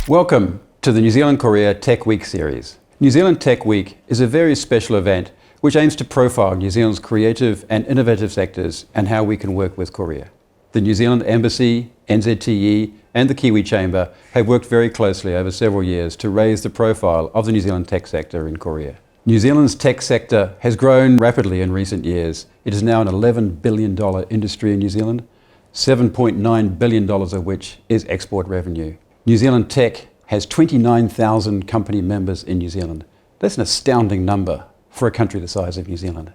Welcome to the New Zealand Korea TechWeek Series. New Zealand Tech Week is a very special event which aims to profile New Zealand's creative and innovative sectors and how we can work with Korea. The New Zealand Embassy, NZTE and the Kiwi Chamber have worked very closely over several years to raise the profile of the New Zealand tech sector in Korea. New Zealand's tech sector has grown rapidly in recent years. It is now an $11 billion industry in New Zealand, $7.9 billion of which is export revenue. New Zealand Tech has 29,000 company members in New Zealand. That's an astounding number for a country the size of New Zealand.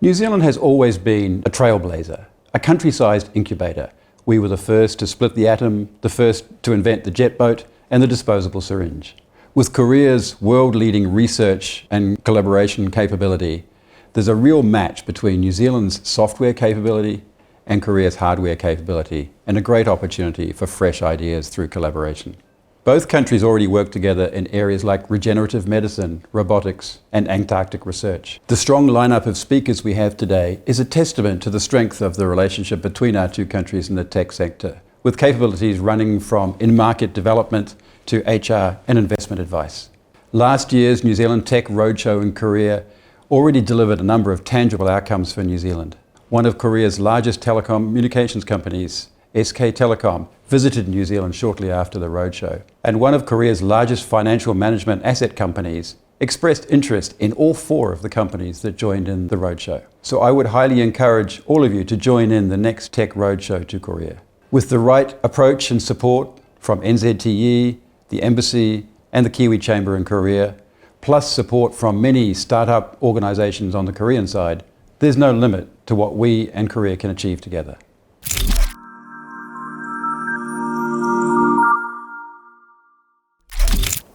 New Zealand has always been a trailblazer, a country-sized incubator. We were the first to split the atom, the first to invent the jet boat and the disposable syringe. With Korea's world-leading research and collaboration capability, there's a real match between New Zealand's software capability and Korea's hardware capability, and a great opportunity for fresh ideas through collaboration. Both countries already work together in areas like regenerative medicine, robotics, and Antarctic research. The strong lineup of speakers we have today is a testament to the strength of the relationship between our two countries in the tech sector, with capabilities running from in-market development to HR and investment advice. Last year's New Zealand Tech Roadshow in Korea already delivered a number of tangible outcomes for New Zealand. One of Korea's largest telecommunications companies, SK Telecom, visited New Zealand shortly after the roadshow. And one of Korea's largest financial management asset companies expressed interest in all four of the companies that joined in the roadshow. So I would highly encourage all of you to join in the next Tech Roadshow to Korea. With the right approach and support from NZTE, the Embassy and the Kiwi Chamber in Korea, plus support from many startup organizations on the Korean side, there's no limit to what we and Korea can achieve together.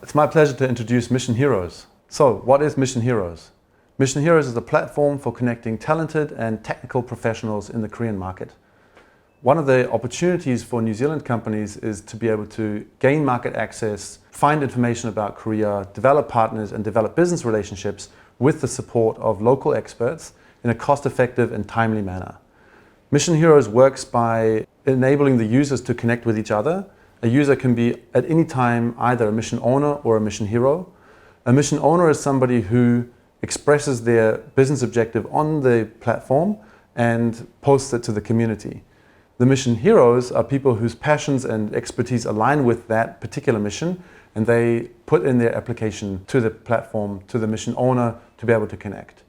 It's my pleasure to introduce Mission Heroes. So, what is Mission Heroes? Mission Heroes is a platform for connecting talented and technical professionals in the Korean market. One of the opportunities for New Zealand companies is to be able to gain market access, find information about Korea, develop partners and develop business relationships with the support of local experts in a cost-effective and timely manner. Mission Heroes works by enabling the users to connect with each other. A user can be at any time either a mission owner or a mission hero. A mission owner is somebody who expresses their business objective on the platform and posts it to the community. The mission heroes are people whose passions and expertise align with that particular mission, and they put in their application to the platform, to the mission owner, to be able to connect.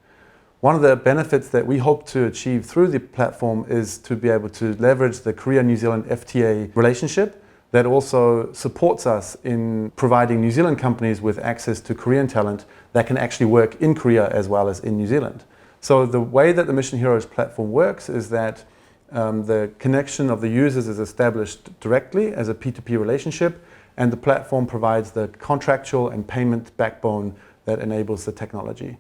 One of the benefits that we hope to achieve through the platform is to be able to leverage the Korea-New Zealand FTA relationship that also supports us in providing New Zealand companies with access to Korean talent that can actually work in Korea as well as in New Zealand. So the way that the Mission Heroes platform works is that the connection of the users is established directly as a P2P relationship, and the platform provides the contractual and payment backbone that enables the technology.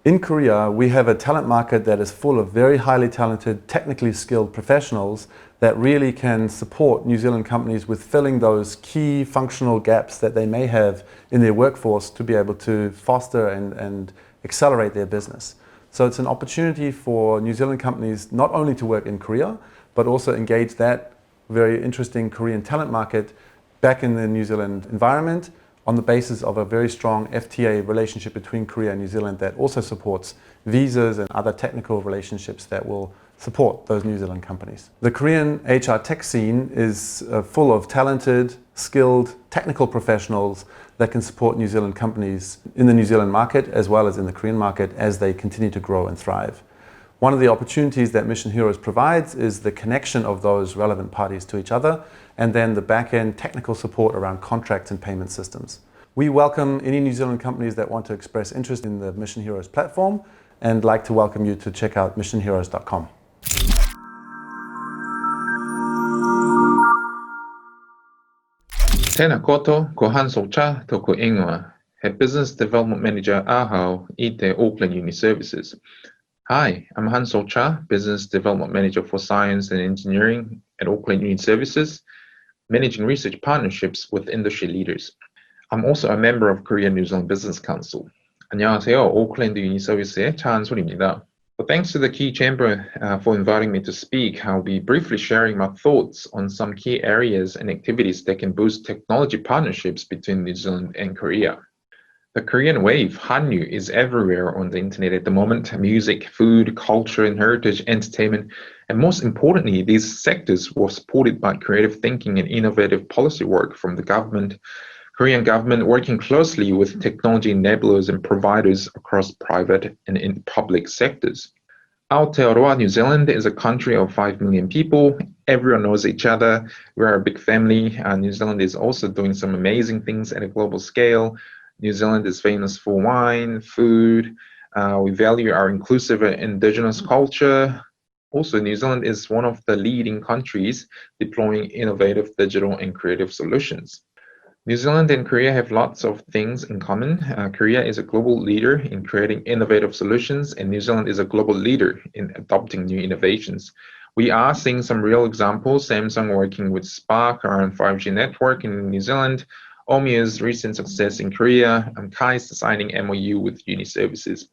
In Korea, we have a talent market that is full of very highly talented, technically skilled professionals that really can support New Zealand companies with filling those key functional gaps that they may have in their workforce to be able to foster and accelerate their business. So it's an opportunity for New Zealand companies not only to work in Korea, but also engage that very interesting Korean talent market back in the New Zealand environment on the basis of a very strong FTA relationship between Korea and New Zealand that also supports visas and other technical relationships that will support those New Zealand companies. The Korean HR tech scene is full of talented, skilled, technical professionals that can support New Zealand companies in the New Zealand market as well as in the Korean market as they continue to grow and thrive. One of the opportunities that Mission Heroes provides is the connection of those relevant parties to each other, and then the back-end technical support around contracts and payment systems. We welcome any New Zealand companies that want to express interest in the Mission Heroes platform, and like to welcome you to check out missionheroes.com. Tēnā koutou, ko Han Sok-cha tōku ingoa, he Business Development Manager Ahau i te Auckland Uni Services. Hi, I'm Han Sok-cha, Business Development Manager for Science and Engineering at Auckland Uni Services, managing research partnerships with industry leaders. I'm also a member of Korea New Zealand Business Council. 안녕하세요. 오클랜드 유니 서비스의 차한솔입니다. Well, thanks to the Kiwi Chamber for inviting me to speak. I'll be briefly sharing my thoughts on some key areas and activities that can boost technology partnerships between New Zealand and Korea. The Korean wave, Hallyu, is everywhere on the internet at the moment. Music, food, culture and heritage, entertainment, and most importantly, these sectors were supported by creative thinking and innovative policy work from the government, Korean government working closely with technology enablers and providers across private and in public sectors. Aotearoa, New Zealand is a country of 5 million people. Everyone knows each other. We're a big family. New Zealand is also doing some amazing things at a global scale. New Zealand is famous for wine, food. We value our inclusive and indigenous culture. Also, New Zealand is one of the leading countries deploying innovative digital and creative solutions. New Zealand and Korea have lots of things in common. Korea is a global leader in creating innovative solutions, and New Zealand is a global leader in adopting new innovations. We are seeing some real examples. Samsung working with Spark around 5G network in New Zealand, Omia's recent success in Korea, and Kai's signing MOU with Uni Services.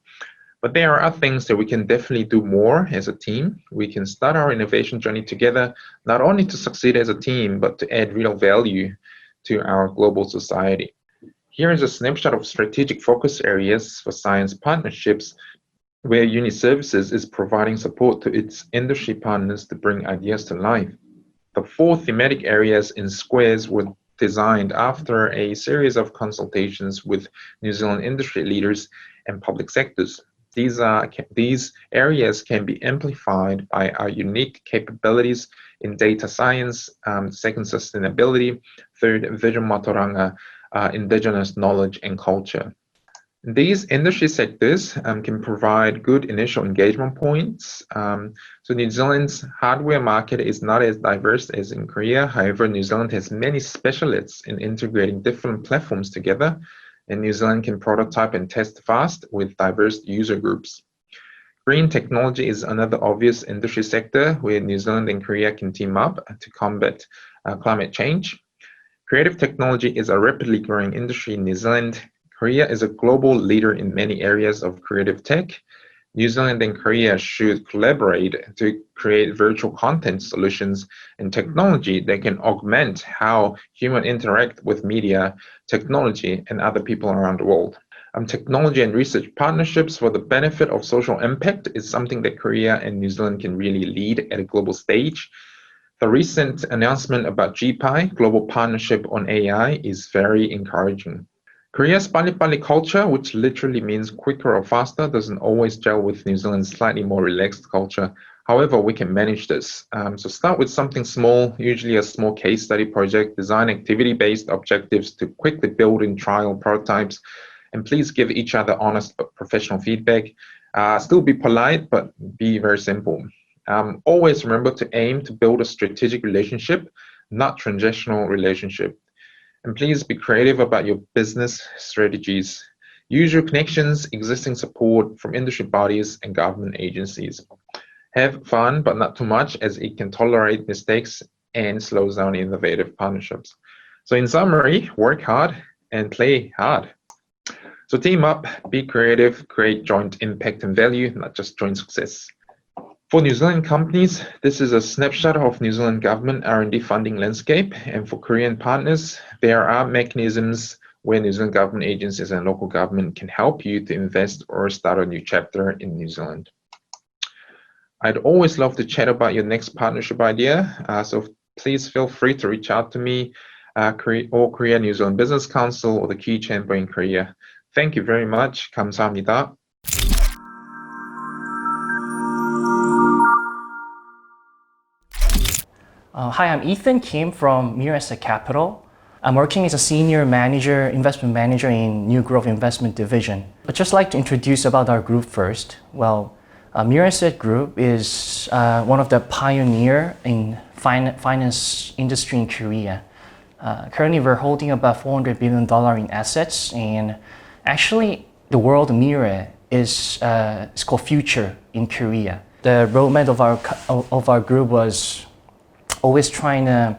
But there are things that we can definitely do more as a team. We can start our innovation journey together, not only to succeed as a team, but to add real value to our global society. Here is a snapshot of strategic focus areas for science partnerships, where Uni Services is providing support to its industry partners to bring ideas to life. The 4 thematic areas in squares were designed after a series of consultations with New Zealand industry leaders and public sectors. These areas can be amplified by our unique capabilities in data science, second, sustainability, third, vision matoranga, indigenous knowledge and culture. These industry sectors can provide good initial engagement points. So New Zealand's hardware market is not as diverse as in Korea. However, New Zealand has many specialists in integrating different platforms together, and New Zealand can prototype and test fast with diverse user groups. Green technology is another obvious industry sector where New Zealand and Korea can team up to combat climate change. Creative technology is a rapidly growing industry in New Zealand. Korea is a global leader in many areas of creative tech. New Zealand and Korea should collaborate to create virtual content solutions and technology that can augment how humans interact with media, technology, and other people around the world. Technology and research partnerships for the benefit of social impact is something that Korea and New Zealand can really lead at a global stage. The recent announcement about GPI, Global Partnership on AI, is very encouraging. Korea's pali-pali culture, which literally means quicker or faster, doesn't always gel with New Zealand's slightly more relaxed culture. However, we can manage this. So start with something small, usually a small case study project, design activity-based objectives to quickly build and trial prototypes, and please give each other honest but professional feedback. Still be polite, but be very simple. Always remember to aim to build a strategic relationship, not transactional relationship. And please be creative about your business strategies. Use your connections, existing support from industry bodies and government agencies. Have fun, but not too much, as it can tolerate mistakes and slows down innovative partnerships. So in summary, work hard and play hard. So team up, be creative, create joint impact and value, not just joint success. For New Zealand companies, this is a snapshot of New Zealand government R&D funding landscape. And for Korean partners, there are mechanisms where New Zealand government agencies and local government can help you to invest or start a new chapter in New Zealand. I'd always love to chat about your next partnership idea. So please feel free to reach out to me, or Korea New Zealand Business Council, or the Kiwi Chamber in Korea. Thank you very much. 감사합니다. Hi, I'm Ethan Kim from Mir Asset Capital. I'm working as a senior manager, investment manager in New Growth Investment Division. I'd just like to introduce about our group first. Well, Mir Asset Group is one of the pioneer in finance industry in Korea. Currently, we're holding about $400 billion in assets, and actually, the word mirror is called future in Korea. The roadmap of our group was always trying to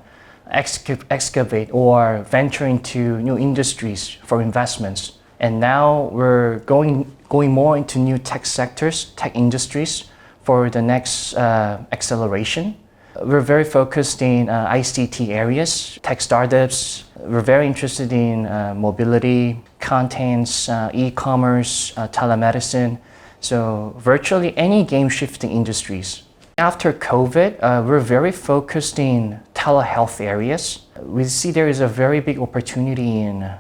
excavate or venture into new industries for investments And now we're going more into new tech sectors, tech industries for the next acceleration. We're very focused in ICT areas, tech startups. We're very interested in mobility, contents, e-commerce, telemedicine. So virtually any game-shifting industries. After COVID, we're very focused in telehealth areas. We see there is a very big opportunity in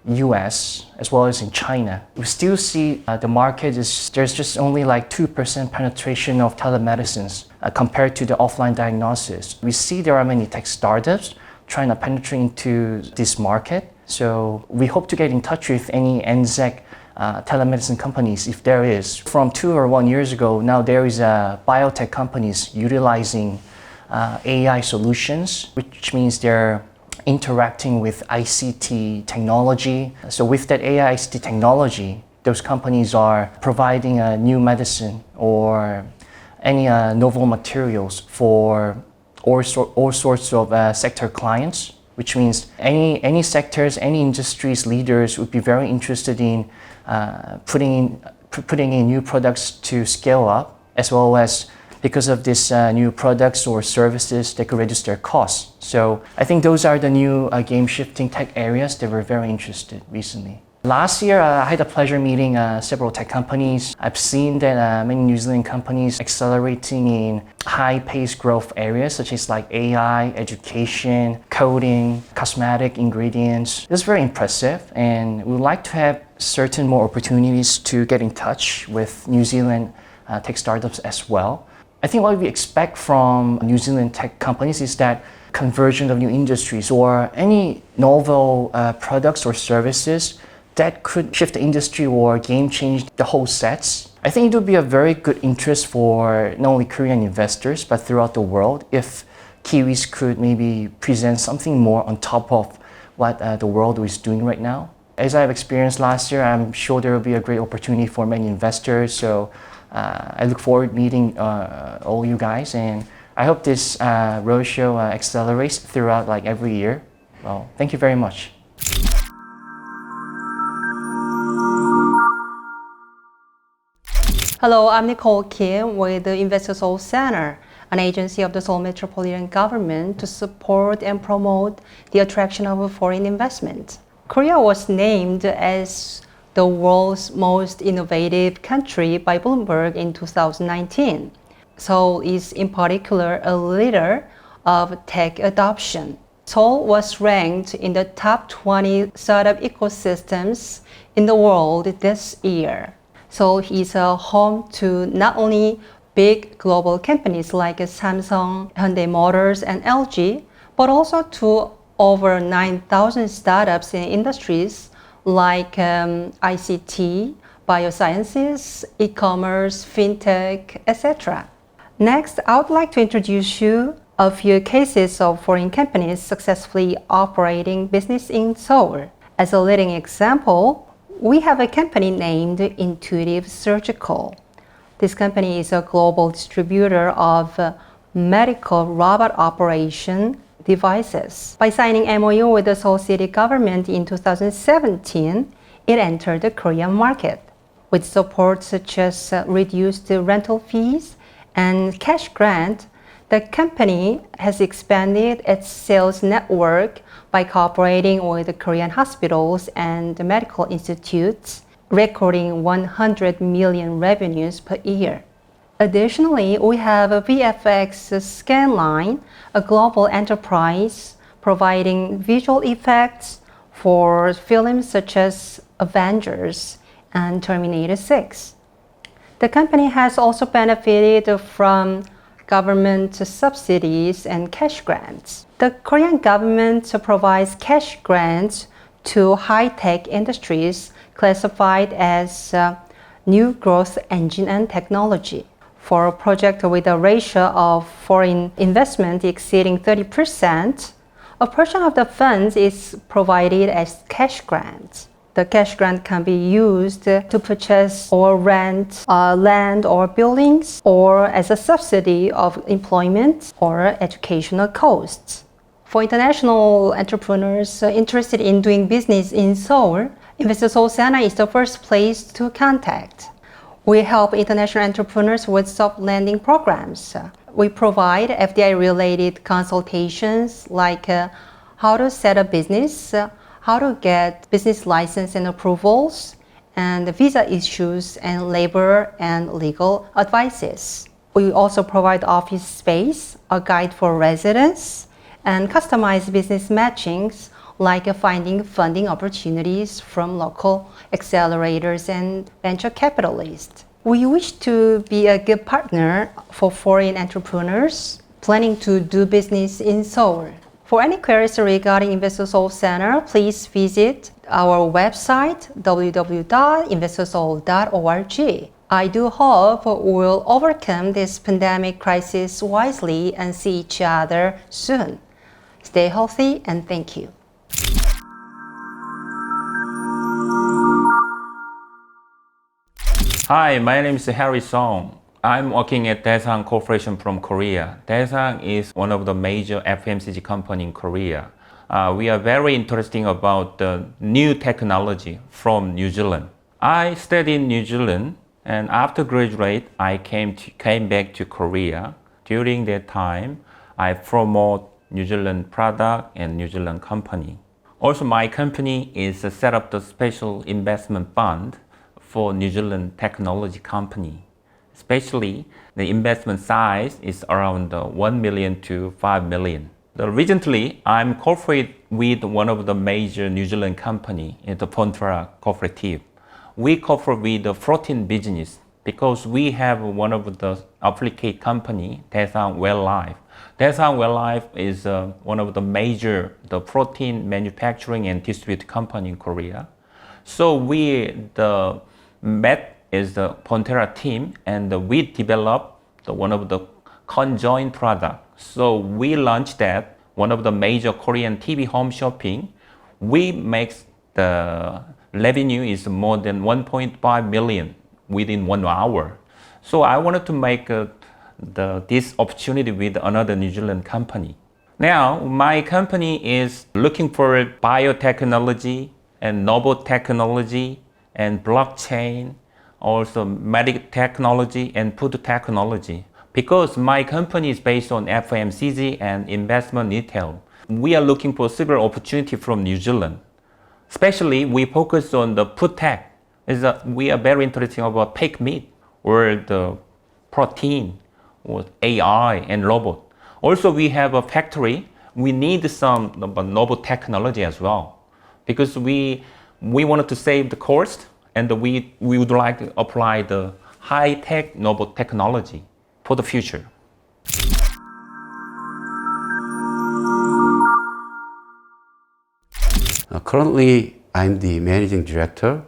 US as well as in China. We still see the market there's just only like 2% penetration of telemedicines compared to the offline diagnosis. We see there are many tech startups trying to penetrate into this market. So we hope to get in touch with any NZTE telemedicine companies if there is. From 2 or 1 years ago, now there is biotech companies utilizing AI solutions, which means they're interacting with ICT technology. So with that AI ICT technology, those companies are providing a new medicine or any novel materials for all sorts of sector clients, which means any sectors, any industries leaders would be very interested in putting in new products to scale up, as well as because of this new products or services, they could reduce their costs. So I think those are the new game-shifting tech areas that we're very interested recently. Last year, I had the pleasure meeting several tech companies. I've seen that many New Zealand companies accelerating in high-paced growth areas such as like AI, education, coding, cosmetic ingredients. It's very impressive, and we would like to have certain more opportunities to get in touch with New Zealand tech startups as well. I think what we expect from New Zealand tech companies is that conversion of new industries or any novel products or services that could shift the industry or game change the whole sets. I think it would be a very good interest for not only Korean investors but throughout the world if Kiwis could maybe present something more on top of what the world is doing right now. As I've experienced last year, I'm sure there will be a great opportunity for many investors. So I look forward to meeting all you guys, and I hope this roadshow accelerates throughout like every year. Well, thank you very much. Hello, I'm Nicole Kim with the Investor Seoul Center, an agency of the Seoul Metropolitan Government to support and promote the attraction of foreign investment. Korea was named as the world's most innovative country by Bloomberg in 2019. Seoul is in particular a leader of tech adoption. Seoul was ranked in the top 20 startup ecosystems in the world this year. Seoul is a home to not only big global companies like Samsung, Hyundai Motors, and LG, but also to over 9,000 startups in industries like ICT, biosciences, e-commerce, fintech, etc. Next, I would like to introduce you a few cases of foreign companies successfully operating business in Seoul. As a leading example, we have a company named Intuitive Surgical. This company is a global distributor of medical robot operation devices. By signing MOU with the Seoul City government in 2017, it entered the Korean market. With support such as reduced rental fees and cash grant, the company has expanded its sales network by cooperating with the Korean hospitals and medical institutes, recording 100 million revenues per year. Additionally, we have a VFX Scanline, a global enterprise providing visual effects for films such as Avengers and Terminator 6. The company has also benefited from government subsidies and cash grants. The Korean government provides cash grants to high-tech industries classified as new growth engine and technology. For a project with a ratio of foreign investment exceeding 30%, a portion of the funds is provided as cash grants. The cash grant can be used to purchase or rent land or buildings, or as a subsidy of employment or educational costs. For international entrepreneurs interested in doing business in Seoul, Investor Soul Center is the first place to contact. We help international entrepreneurs with soft landing programs. We provide FDI-related consultations like how to set a business, how to get business license and approvals, and visa issues and labor and legal advices. We also provide office space, a guide for residents, and customized business matchings like finding funding opportunities from local accelerators and venture capitalists. We wish to be a good partner for foreign entrepreneurs planning to do business in Seoul. For any queries regarding Investor Soul Center, please visit our website www.investorsoul.org. I do hope we'll overcome this pandemic crisis wisely and see each other soon. Stay healthy and thank you. Hi, my name is Harry Song. I'm working at Daison Corporation from Korea. Daison is one of the major FMCG company in Korea. We are very interested about the new technology from New Zealand. I studied in New Zealand, and after graduate, I came back to Korea. During that time, I promote New Zealand product and New Zealand company. Also, my company is set up the special investment fund for New Zealand technology company. Especially, the investment size is around 1 million to 5 million. Recently, I'm cooperated with one of the major New Zealand company, the Pontra Cooperative. We cooperate with the protein business because we have one of the affiliate company, Daison Welllife. Daison Welllife is one of the major protein manufacturing and distribute company in Korea. So we met as the Pontra team and we developed one of the conjoined product. So we launched that, one of the major Korean TV home shopping. We make the revenue is more than 1.5 million within 1 hour. So I wanted to make this opportunity with another New Zealand company. Now, my company is looking for biotechnology and novel technology and blockchain, also medical technology and food technology. Because my company is based on FMCG and investment retail, we are looking for several opportunities from New Zealand. Especially, we focus on the food tech. We are very interested about pig meat or the protein or AI and robot. Also, we have a factory. We need some novel technology as well because we wanted to save the cost and we would like to apply the high-tech novel technology for the future. Currently, I'm the managing director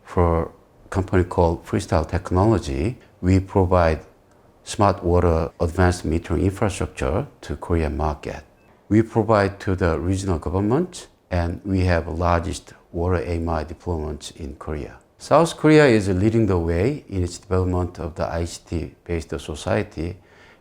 for a company called Freestyle Technology. We provide smart water advanced metering infrastructure to Korean market. We provide to the regional government and we have the largest water AMI deployment in Korea. South Korea is leading the way in its development of the ICT-based society,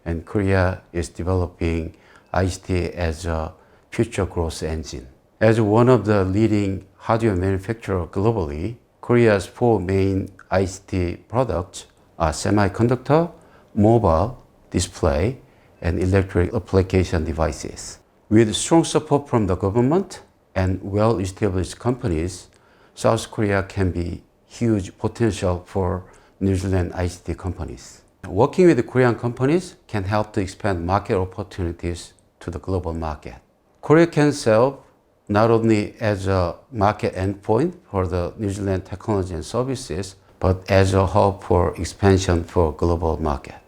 and Korea is developing ICT as a future growth engine. As one of the leading hardware manufacturers globally, Korea's 4 main ICT products are semiconductor, mobile, display, and electric application devices. With strong support from the government and well-established companies, South Korea can be huge potential for New Zealand ICT companies. Working with the Korean companies can help to expand market opportunities to the global market. Korea can serve not only as a market endpoint for the New Zealand technology and services, but as a hub for expansion for global market.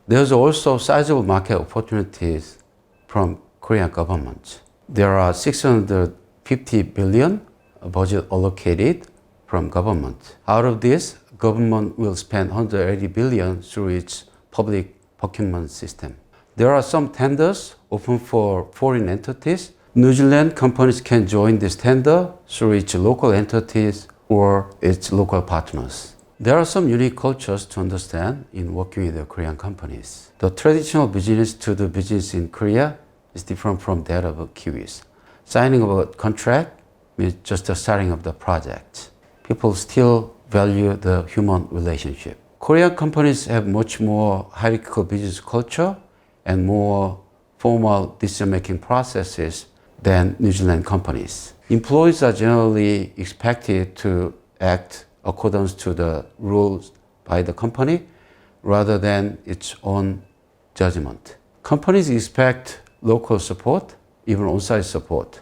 There's also sizable market opportunities from Korean government. There are 650 billion budget allocated from government. Out of this, government will spend 180 billion through its public procurement system. There are some tenders open for foreign entities. New Zealand companies can join this tender through its local entities or its local partners. There are some unique cultures to understand in working with the Korean companies. The traditional business to do business in Korea is different from that of Kiwis. Signing of a contract means just the starting of the project. People still value the human relationship. Korean companies have much more hierarchical business culture and more formal decision-making processes than New Zealand companies. Employees are generally expected to act according to the rules by the company rather than its own judgment. Companies expect local support, even on-site support.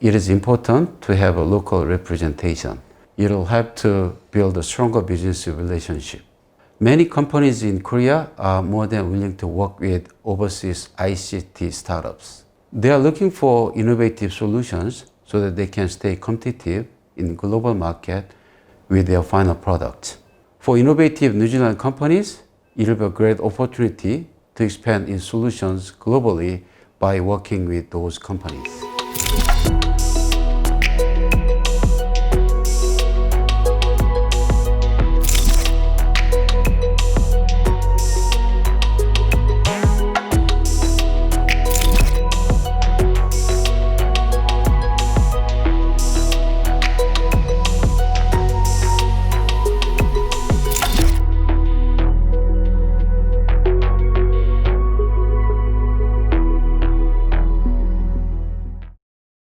It is important to have a local representation. It will help to build a stronger business relationship. Many companies in Korea are more than willing to work with overseas ICT startups. They are looking for innovative solutions so that they can stay competitive in global market with their final product. For innovative New Zealand companies, it will be a great opportunity to expand in solutions globally by working with those companies.